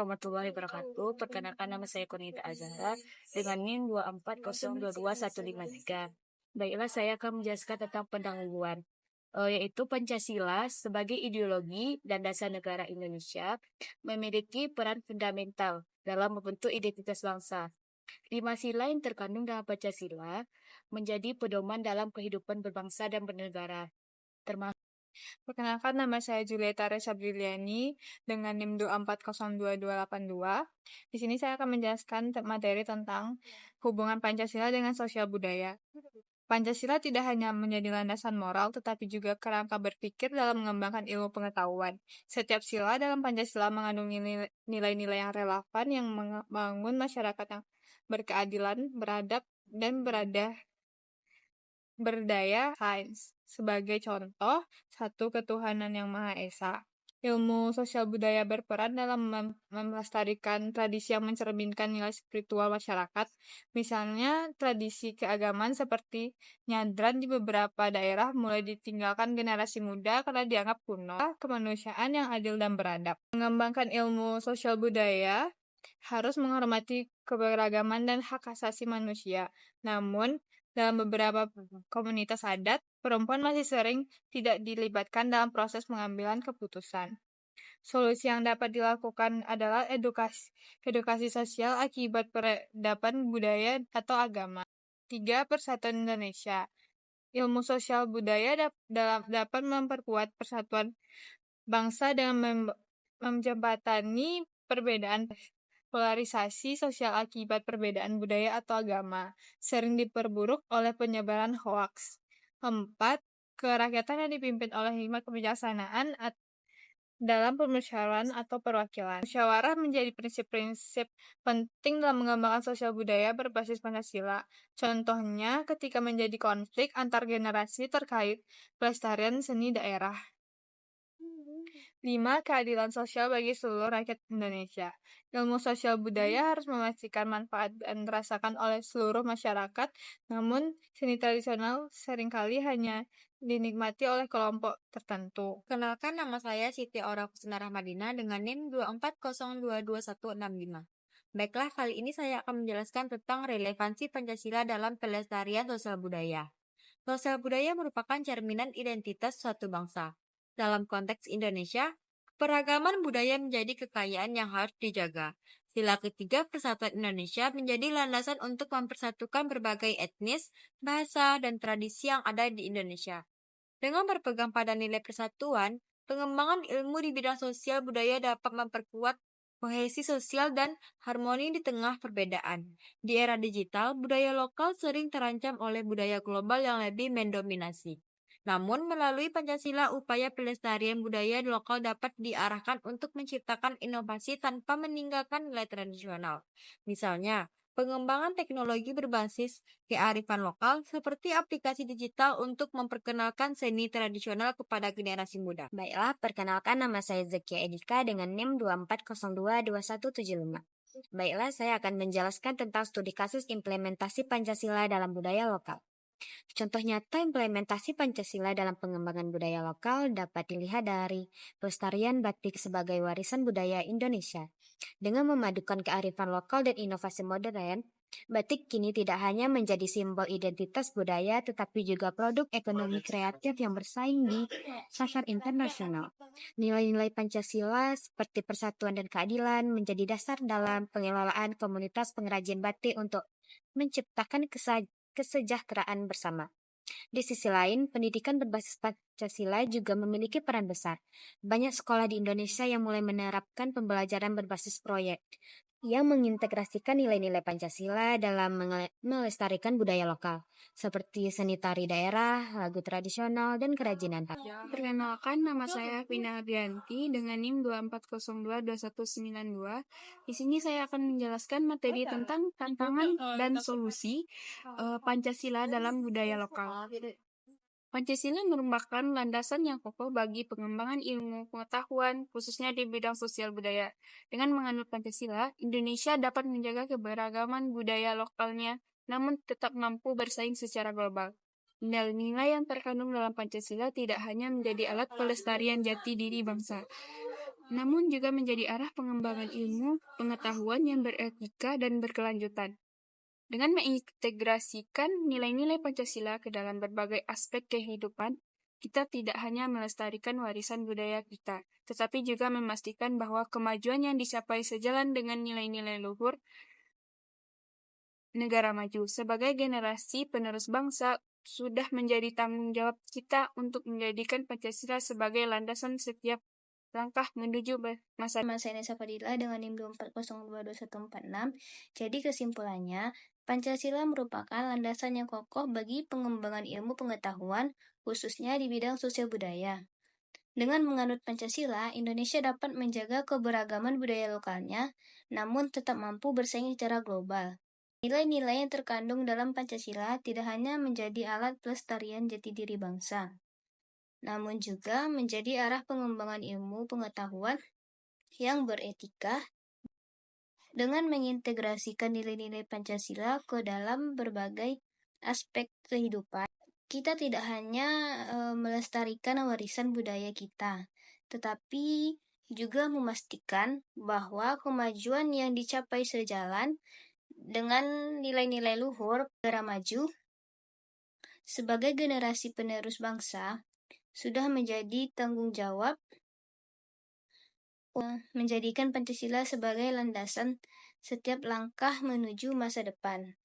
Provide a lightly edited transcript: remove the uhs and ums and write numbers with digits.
warahmatullahi wabarakatuh. Perkenalkan nama saya Konita Azhara dengan NIM 240221153. Baiklah, saya akan menjelaskan tentang pendahuluan, yaitu Pancasila sebagai ideologi dan dasar negara Indonesia memiliki peran fundamental dalam membentuk identitas bangsa. 5 sila yang terkandung dalam Pancasila menjadi pedoman dalam kehidupan berbangsa dan bernegara, termasuk. Perkenalkan, nama saya Julieta Reza Briliani dengan NIM 2402282. Di sini saya akan menjelaskan materi tentang hubungan Pancasila dengan sosial budaya. Pancasila tidak hanya menjadi landasan moral, tetapi juga kerangka berpikir dalam mengembangkan ilmu pengetahuan. Setiap sila dalam Pancasila mengandung nilai-nilai yang relevan yang membangun masyarakat yang berkeadilan, beradab, dan berdaya sains. Sebagai contoh, satu ketuhanan yang Maha Esa. Ilmu sosial budaya berperan dalam melestarikan tradisi yang mencerminkan nilai spiritual masyarakat. Misalnya, tradisi keagamaan seperti nyadran di beberapa daerah mulai ditinggalkan generasi muda karena dianggap kuno. Kemanusiaan yang adil dan beradab. Mengembangkan ilmu sosial budaya harus menghormati keberagaman dan hak asasi manusia. Namun, dalam beberapa komunitas adat, perempuan masih sering tidak dilibatkan dalam proses pengambilan keputusan. Solusi yang dapat dilakukan adalah edukasi sosial akibat peradaban budaya atau agama. 3. Persatuan Indonesia. Ilmu sosial budaya dapat memperkuat persatuan bangsa dengan menjembatani perbedaan. Polarisasi sosial akibat perbedaan budaya atau agama sering diperburuk oleh penyebaran hoaks. 4. Kerakyatan yang dipimpin oleh hikmat kebijaksanaan dalam permusyawaratan atau perwakilan. Musyawarah menjadi prinsip-prinsip penting dalam mengembangkan sosial budaya berbasis Pancasila. Contohnya ketika menjadi konflik antar generasi terkait pelestarian seni daerah. 5. Keadilan sosial bagi seluruh rakyat Indonesia. Ilmu sosial budaya harus memastikan manfaat dan dirasakan oleh seluruh masyarakat, namun seni tradisional seringkali hanya dinikmati oleh kelompok tertentu. Kenalkan, nama saya Siti Aura Kusuna Rahmadina dengan NIM 240222165. Baiklah, kali ini saya akan menjelaskan tentang relevansi Pancasila dalam pelestarian sosial budaya. Sosial budaya merupakan cerminan identitas suatu bangsa. Dalam konteks Indonesia, keragaman budaya menjadi kekayaan yang harus dijaga. Sila ketiga Persatuan Indonesia menjadi landasan untuk mempersatukan berbagai etnis, bahasa, dan tradisi yang ada di Indonesia. Dengan berpegang pada nilai persatuan, pengembangan ilmu di bidang sosial budaya dapat memperkuat kohesi sosial dan harmoni di tengah perbedaan. Di era digital, budaya lokal sering terancam oleh budaya global yang lebih mendominasi. Namun, melalui Pancasila, upaya pelestarian budaya lokal dapat diarahkan untuk menciptakan inovasi tanpa meninggalkan nilai tradisional. Misalnya, pengembangan teknologi berbasis kearifan lokal seperti aplikasi digital untuk memperkenalkan seni tradisional kepada generasi muda. Baiklah, perkenalkan, nama saya Zakia Edika dengan NIM 240222175. Baiklah, saya akan menjelaskan tentang studi kasus implementasi Pancasila dalam budaya lokal. Contoh nyata implementasi Pancasila dalam pengembangan budaya lokal dapat dilihat dari pelestarian batik sebagai warisan budaya Indonesia. Dengan memadukan kearifan lokal dan inovasi modern, batik kini tidak hanya menjadi simbol identitas budaya, tetapi juga produk ekonomi kreatif yang bersaing di pasar internasional. Nilai-nilai Pancasila seperti persatuan dan keadilan menjadi dasar dalam pengelolaan komunitas pengrajin batik untuk menciptakan kesejahteraan bersama. Di sisi lain, pendidikan berbasis Pancasila juga memiliki peran besar. Banyak sekolah di Indonesia yang mulai menerapkan pembelajaran berbasis proyek yang mengintegrasikan nilai-nilai Pancasila dalam melestarikan budaya lokal, seperti seni tari daerah, lagu tradisional, dan kerajinan tangan. Perkenalkan, nama saya Vina Ardianti dengan NIM 240222192. Di sini saya akan menjelaskan materi tentang tantangan dan solusi Pancasila dalam budaya lokal. Pancasila merupakan landasan yang kokoh bagi pengembangan ilmu pengetahuan, khususnya di bidang sosial budaya. Dengan menganut Pancasila, Indonesia dapat menjaga keberagaman budaya lokalnya, namun tetap mampu bersaing secara global. Nilai-nilai yang terkandung dalam Pancasila tidak hanya menjadi alat pelestarian jati diri bangsa, namun juga menjadi arah pengembangan ilmu pengetahuan yang beretika dan berkelanjutan. Dengan mengintegrasikan nilai-nilai Pancasila ke dalam berbagai aspek kehidupan, kita tidak hanya melestarikan warisan budaya kita, tetapi juga memastikan bahwa kemajuan yang dicapai sejalan dengan nilai-nilai luhur negara maju. Sebagai generasi penerus bangsa, sudah menjadi tanggung jawab kita untuk menjadikan Pancasila sebagai landasan setiap langkah menuju masa Ines Fadila dengan NIM 240222146. Jadi kesimpulannya, Pancasila merupakan landasan yang kokoh bagi pengembangan ilmu pengetahuan, khususnya di bidang sosial budaya. Dengan menganut Pancasila, Indonesia dapat menjaga keberagaman budaya lokalnya, namun tetap mampu bersaing secara global. Nilai-nilai yang terkandung dalam Pancasila tidak hanya menjadi alat pelestarian jati diri bangsa, namun juga menjadi arah pengembangan ilmu pengetahuan yang beretika. Dengan mengintegrasikan nilai-nilai Pancasila ke dalam berbagai aspek kehidupan, kita tidak hanya melestarikan warisan budaya kita, tetapi juga memastikan bahwa kemajuan yang dicapai sejalan dengan nilai-nilai luhur negara maju. Sebagai generasi penerus bangsa, sudah menjadi tanggung jawab menjadikan Pancasila sebagai landasan setiap langkah menuju masa depan.